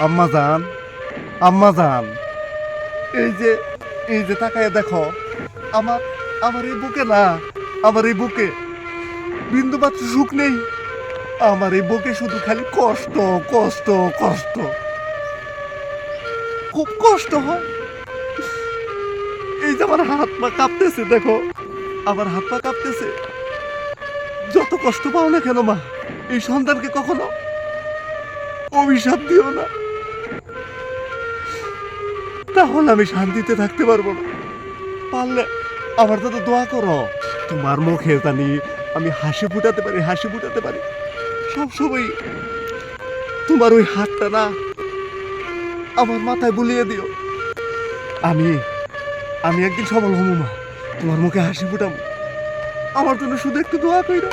আম্মা জান, আম্মা জান, এই যে এই যে তাকায় দেখো, আমার আমার এই বুকে না, আমার এই বুকে বিন্দু মাত্র সুখ নেই। আমার এই বুকে শুধু খালি কষ্ট, কষ্ট, কষ্ট, খুব কষ্ট হয়। এই যে আমার হাত পা কাঁপতেছে দেখো, আমার হাত পা কাঁপতেছে। যত কষ্ট পাও না কেন মা, এই সন্তানকে কখনো অভিশাপ দিও না, তাহলে আমি শান্তিতে থাকতে পারবো না। পারলে আমার তো দোয়া করো, তোমার মুখে জানি আমি হাসি ফুটাতে পারি, হাসি ফুটাতে পারি। সবসময় তোমার ওই হাতটা না আমার মাথায় বুলিয়ে দিও। আমি আমি একদিন সফল হবো মা, তোমার মুখে হাসি ফুটাবো। আমার জন্য শুধু একটু দোয়া কইরো।